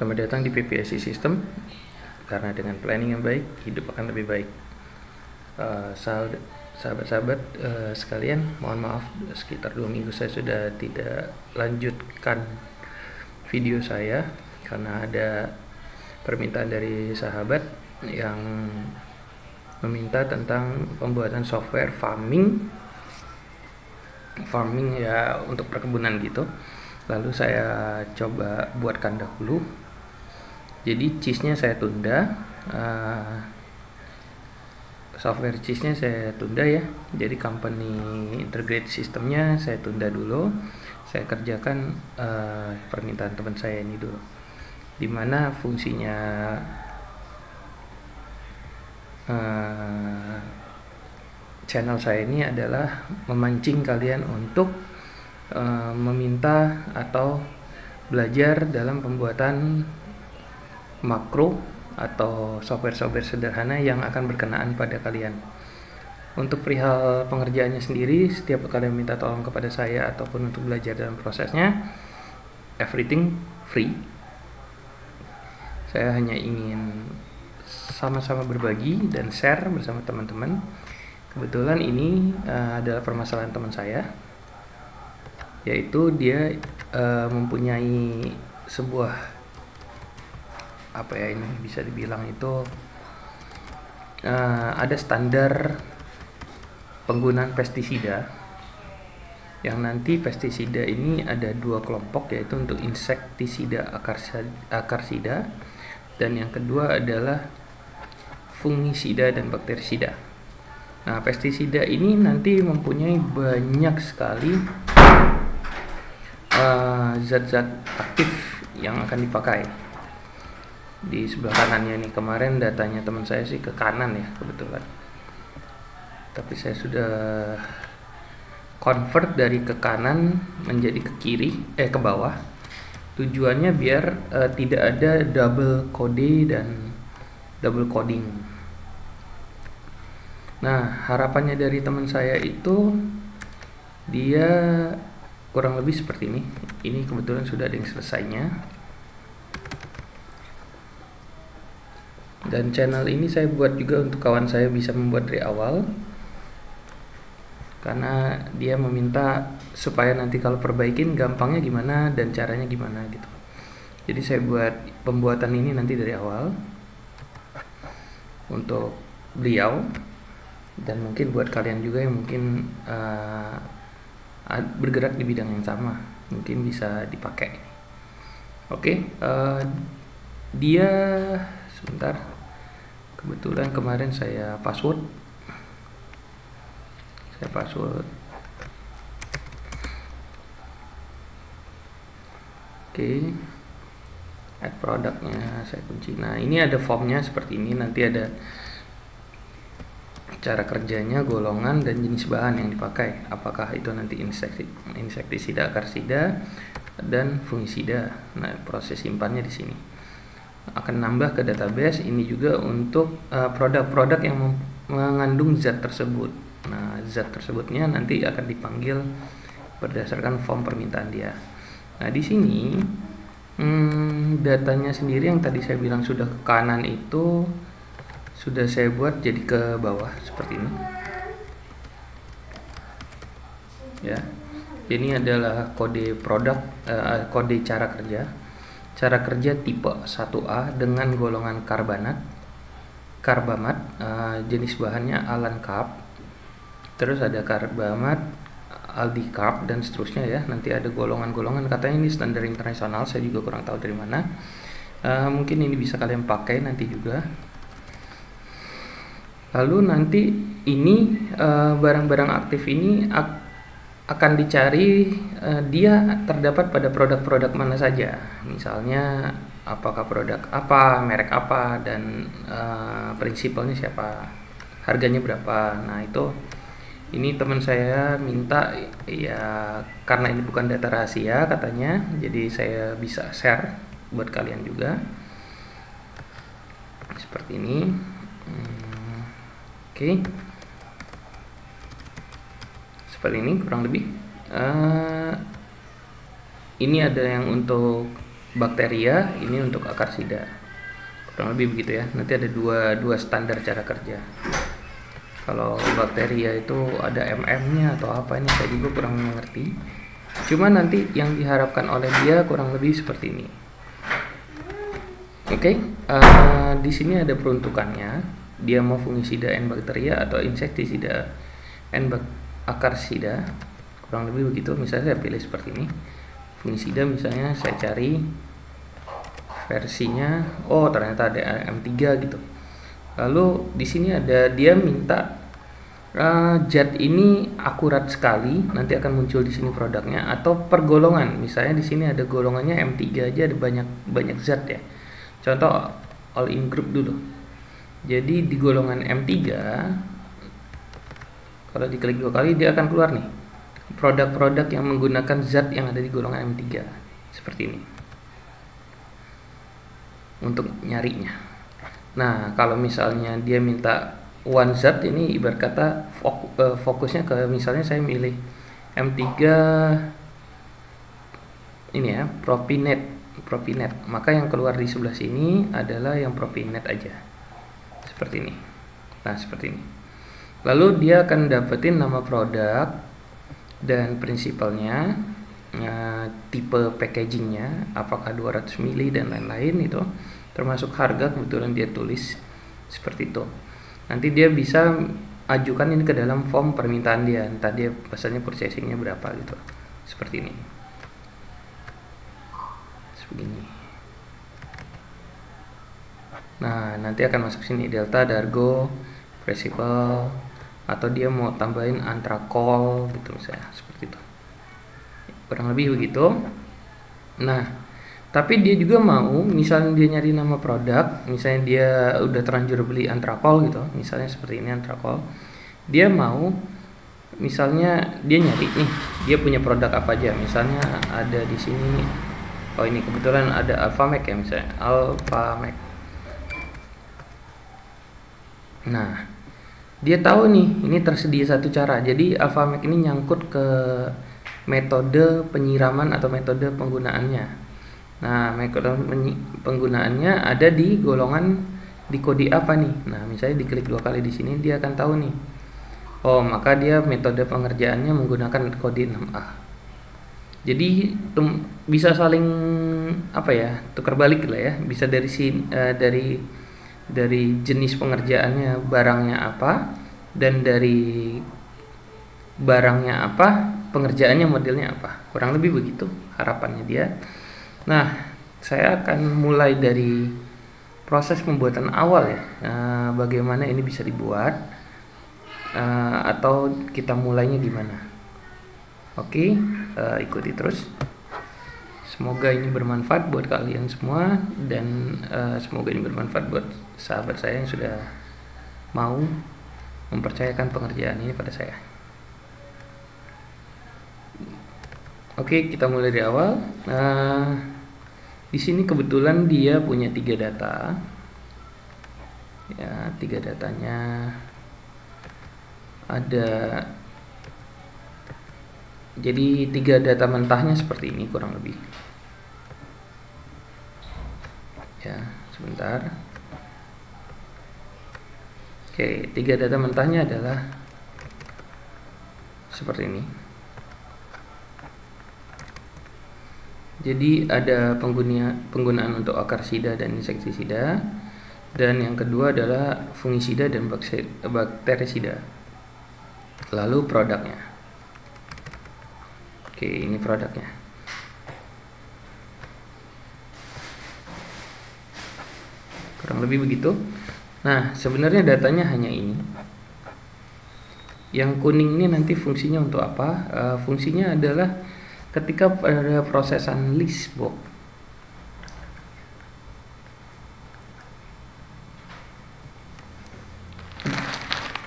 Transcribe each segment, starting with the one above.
Selamat datang di PPSI System. Karena dengan planning yang baik, hidup akan lebih baik. Sahabat-sahabat sekalian, mohon maaf sekitar 2 minggu saya sudah tidak lanjutkan video saya karena ada permintaan dari sahabat yang meminta tentang pembuatan software farming ya, untuk perkebunan gitu. Lalu saya coba buatkan dahulu. Jadi cheese-nya saya tunda, software cheese-nya saya tunda ya. Jadi company integrate sistemnya saya tunda dulu. Saya kerjakan permintaan teman saya ini dulu. Dimana fungsinya channel saya ini adalah memancing kalian untuk meminta atau belajar dalam pembuatan makro atau software-software sederhana yang akan berkenaan pada kalian. Untuk perihal pengerjaannya sendiri, setiap kalian minta tolong kepada saya ataupun untuk belajar dalam prosesnya, everything free. Saya hanya ingin sama-sama berbagi dan share bersama teman-teman. Kebetulan ini adalah permasalahan teman saya, yaitu dia mempunyai sebuah ini bisa dibilang itu ada standar penggunaan pestisida, yang nanti pestisida ini ada 2 kelompok, yaitu untuk insektisida akarsida dan yang kedua adalah fungisida dan bakterisida. Nah, pestisida ini nanti mempunyai banyak sekali zat-zat aktif yang akan dipakai. Di sebelah kanannya nih, kemarin datanya teman saya sih ke kanan ya kebetulan, tapi saya sudah convert dari ke kanan menjadi ke kiri, ke bawah. Tujuannya biar tidak ada double code dan double coding. Nah, harapannya dari teman saya itu dia kurang lebih seperti ini. Ini kebetulan sudah ada yang selesainya. Dan channel ini saya buat juga untuk kawan saya bisa membuat dari awal, karena dia meminta supaya nanti kalau perbaikin gampangnya gimana dan caranya gimana gitu. Jadi saya buat pembuatan ini nanti dari awal untuk beliau, dan mungkin buat kalian juga yang mungkin bergerak di bidang yang sama, mungkin bisa dipakai. Oke, dia sebentar, kebetulan kemarin saya password. Oke, add produknya saya kunci. Nah, ini ada formnya seperti ini, nanti ada cara kerjanya, golongan dan jenis bahan yang dipakai, apakah itu nanti insektisida akarsida dan fungisida. Nah, proses simpannya di sini akan nambah ke database. Ini juga untuk produk-produk yang mengandung zat tersebut. Nah, zat tersebutnya nanti akan dipanggil berdasarkan form permintaan dia. Nah, di sini datanya sendiri yang tadi saya bilang sudah ke kanan itu sudah saya buat jadi ke bawah seperti ini. Ya. Ini adalah kode produk, kode cara kerja. Cara kerja tipe 1A dengan golongan karbamat, jenis bahannya Alan Carb, terus ada karbamat, Aldi Carb dan seterusnya ya. Nanti ada golongan-golongan, katanya ini standar internasional, saya juga kurang tahu dari mana. Mungkin ini bisa kalian pakai nanti juga. Lalu nanti ini barang-barang aktif ini akan dicari dia terdapat pada produk-produk mana saja. Misalnya apakah produk apa, merek apa, dan prinsipalnya siapa, harganya berapa. Nah, ini teman saya minta ya, karena ini bukan data rahasia katanya, jadi saya bisa share buat kalian juga. Seperti ini. Oke. Seperti ini kurang lebih. Ini ada yang untuk bakteria, ini untuk akarsida. Kurang lebih begitu ya. Nanti ada dua standar cara kerja. Kalau bakteria itu ada MM-nya atau apa, ini saya juga kurang mengerti. Cuma nanti yang diharapkan oleh dia kurang lebih seperti ini. Oke, di sini ada peruntukannya. Dia mau fungisida and bakteria atau insektisida and akarsida. Kurang lebih begitu. Misalnya saya pilih seperti ini. Fungisida misalnya saya cari versinya, oh ternyata ada M3 gitu. Lalu di sini ada dia minta zat ini akurat sekali, nanti akan muncul di sini produknya, atau per golongan. Misalnya di sini ada golongannya M3 aja, ada banyak zat ya. Contoh all in group dulu. Jadi di golongan M3 kalau diklik 2 kali dia akan keluar nih produk-produk yang menggunakan zat yang ada di golongan M3 seperti ini. Untuk nyarinya. Nah, kalau misalnya dia minta one zat, ini ibarat kata fokusnya ke, misalnya saya milih M3 ini ya, propinet, maka yang keluar di sebelah sini adalah yang propinet aja. Seperti ini. Nah, seperti ini. Lalu dia akan dapetin nama produk dan prinsipalnya, tipe packagingnya, apakah 200 ml dan lain-lain, itu termasuk harga kebetulan dia tulis seperti itu. Nanti dia bisa ajukan ini ke dalam form permintaan dia, entah dia pesannya purchasingnya berapa gitu, seperti ini. Begini. Nah, nanti akan masuk sini delta, dargo, principal, atau dia mau tambahin antrakol gitu misalnya, seperti itu. Kurang lebih begitu. Nah, tapi dia juga mau, misalnya dia nyari nama produk, misalnya dia udah terlanjur beli antrakol gitu, misalnya seperti ini antrakol. Dia mau, misalnya dia nyari nih, dia punya produk apa aja. Misalnya ada di sini, oh ini kebetulan ada Alphamec ya, misalnya Alphamec. Nah, dia tahu nih, ini tersedia satu cara. Jadi Alphamec ini nyangkut ke metode penyiraman atau metode penggunaannya. Nah, metode penggunaannya ada di golongan, di kode apa nih. Nah, misalnya diklik 2 kali di sini, dia akan tahu nih. Oh, maka dia metode pengerjaannya menggunakan kode 6A. Jadi bisa saling tukar balik lah ya. Bisa dari jenis pengerjaannya, barangnya apa, dan dari barangnya apa, pengerjaannya modelnya apa. Kurang lebih begitu harapannya dia. Nah, saya akan mulai dari proses pembuatan awal ya. Bagaimana ini bisa dibuat, atau kita mulainya gimana. Oke, ikuti terus. Semoga ini bermanfaat buat kalian semua, dan semoga ini bermanfaat buat sahabat saya yang sudah mau mempercayakan pengerjaan ini pada saya. Oke, kita mulai dari awal. Di sini kebetulan dia punya 3 data. Ya, 3 datanya ada. Jadi 3 data mentahnya seperti ini kurang lebih. Ya, sebentar. Oke, 3 data mentahnya adalah seperti ini. Jadi ada penggunaan untuk akarsida dan insektisida, dan yang kedua adalah fungisida dan bakterisida. Lalu produknya. Oke, ini produknya. Kurang lebih begitu. Nah, sebenarnya datanya hanya ini. Yang kuning ini nanti fungsinya untuk apa? Fungsinya adalah ketika pada prosesan list box.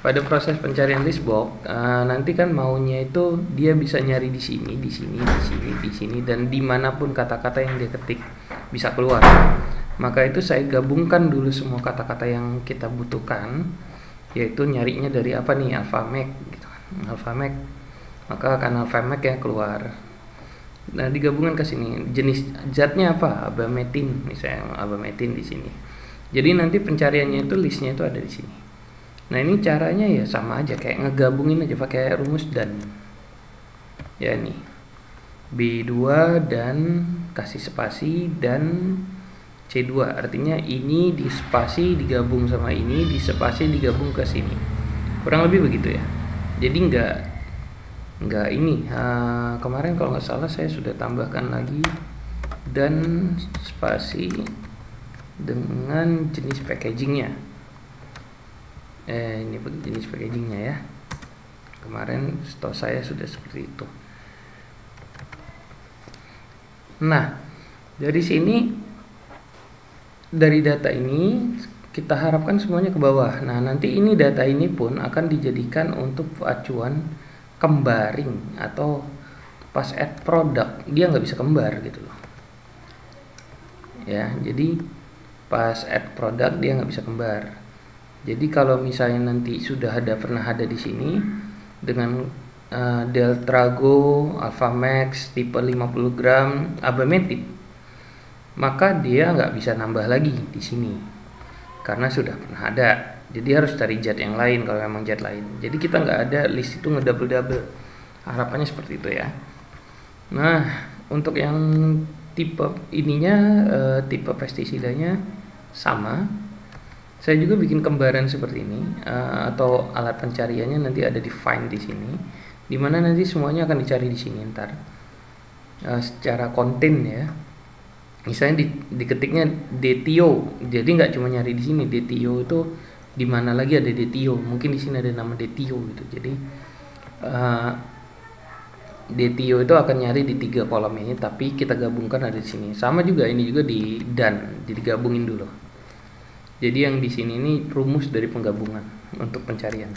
Pada proses pencarian list box, nanti kan maunya itu dia bisa nyari di sini, dan dimanapun kata-kata yang dia ketik bisa keluar. Maka itu saya gabungkan dulu semua kata-kata yang kita butuhkan, yaitu nyarinya dari apa nih, Alphamec gitu. Alphamec, maka akan Alphamec yang keluar. Nah, digabungkan ke sini. Jenis zatnya apa? Abametin, misalnya abametin di sini. Jadi nanti pencariannya itu listnya itu ada di sini. Nah, ini caranya ya sama aja kayak ngegabungin aja pakai rumus dan. Ya nih. B2 dan kasih spasi dan C2, artinya ini di spasi digabung sama ini, di spasi digabung ke sini. Kurang lebih begitu ya. Jadi nggak ini kemarin kalau nggak salah saya sudah tambahkan lagi dan spasi dengan jenis packagingnya. Ini jenis packagingnya ya. Kemarin setahu saya sudah seperti itu. Nah, dari sini, dari data ini kita harapkan semuanya ke bawah. Nah, nanti ini data ini pun akan dijadikan untuk acuan kembaring atau pas add product dia nggak bisa kembar gitu loh. Ya, jadi pas add product dia nggak bisa kembar. Jadi kalau misalnya nanti sudah pernah ada di sini dengan Deltrago Alpha Max tipe 50 gram abametin, maka dia nggak bisa nambah lagi di sini karena sudah pernah ada. Jadi harus cari zat yang lain kalau memang zat lain. Jadi kita nggak ada list itu ngedouble-double. Harapannya seperti itu ya. Nah, untuk yang tipe ininya, tipe pestisidanya sama. Saya juga bikin kembaran seperti ini, atau alat pencariannya nanti ada di find di sini, dimana nanti semuanya akan dicari di sini ntar secara konten ya. Misalnya diketiknya DTO, jadi nggak cuma nyari di sini DTO itu di mana lagi ada DTO, mungkin di sini ada nama DTO gitu. Jadi DTO itu akan nyari di 3 kolom ini, tapi kita gabungkan ada di sini. Sama juga ini juga di dan, jadi gabungin dulu. Jadi yang di sini ini rumus dari penggabungan untuk pencarian,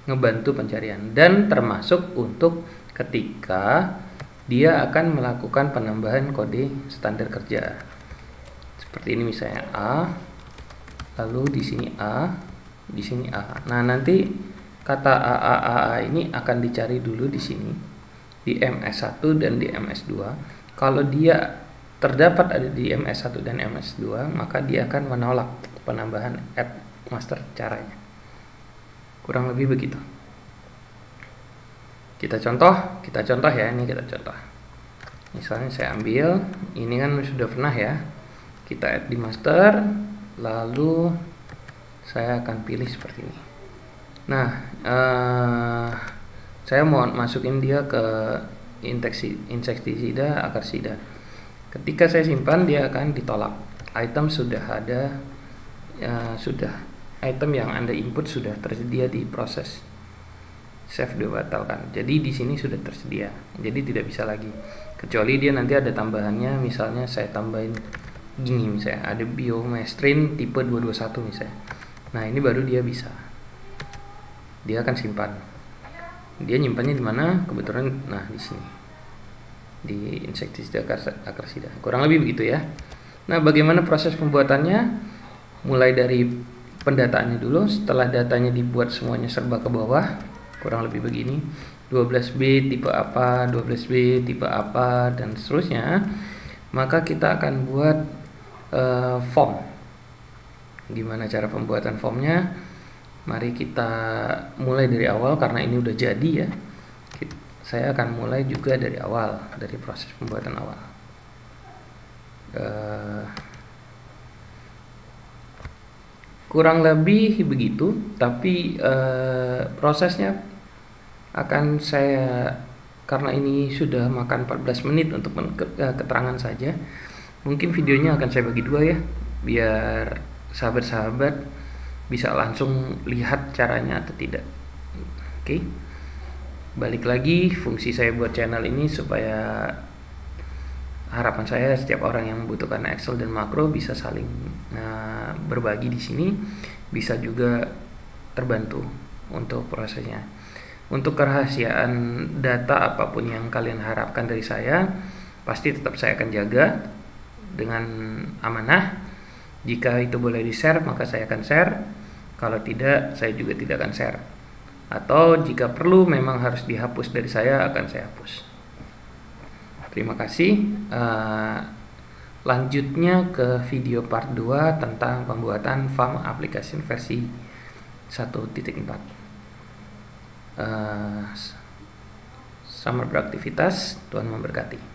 ngebantu pencarian, dan termasuk untuk ketika dia akan melakukan penambahan kode standar kerja. Seperti ini misalnya A, lalu di sini A, di sini A. Nah, nanti kata A ini akan dicari dulu di sini di MS1 dan di MS2. Kalau dia terdapat ada di MS1 dan MS2, maka dia akan menolak penambahan add master caranya. Kurang lebih begitu. Kita contoh ya, ini kita contoh. Misalnya saya ambil, ini kan sudah pernah ya. Kita add di master, lalu saya akan pilih seperti ini. Nah, saya mau masukin dia ke insektisida akarsida. Ketika saya simpan, dia akan ditolak. Item sudah ada, sudah item yang Anda input sudah tersedia di proses. Save dibatalkan. Jadi di sini sudah tersedia. Jadi tidak bisa lagi. Kecuali dia nanti ada tambahannya, misalnya saya tambahin gini, misalnya ada biomestrin tipe 221 misalnya. Nah, ini baru dia bisa. Dia akan simpan. Dia nyimpannya di mana? Kebetulan nah di sini. Di insektisida akarsida. Kurang lebih begitu ya. Nah, bagaimana proses pembuatannya? Mulai dari pendataannya dulu, setelah datanya dibuat semuanya serba ke bawah. Kurang lebih begini, 12B tipe apa, 12B tipe apa, dan seterusnya. Maka kita akan buat form. Gimana cara pembuatan formnya? Mari kita mulai dari awal karena ini udah jadi ya. Saya akan mulai juga dari awal, dari proses pembuatan awal. Kurang lebih begitu, tapi prosesnya akan saya, karena ini sudah makan 14 menit untuk keterangan saja, mungkin videonya akan saya bagi 2 ya, biar sahabat-sahabat bisa langsung lihat caranya atau tidak. Oke. Balik lagi, fungsi saya buat channel ini supaya harapan saya setiap orang yang membutuhkan Excel dan makro bisa saling berbagi di sini, bisa juga terbantu untuk prosesnya. Untuk kerahasiaan data apapun yang kalian harapkan dari saya, pasti tetap saya akan jaga dengan amanah. Jika itu boleh di-share, maka saya akan share. Kalau tidak, saya juga tidak akan share. Atau jika perlu memang harus dihapus dari saya, akan saya hapus. Terima kasih. Lanjutnya ke video part 2 tentang pembuatan farm application versi 1.4. Selamat beraktivitas, Tuhan memberkati.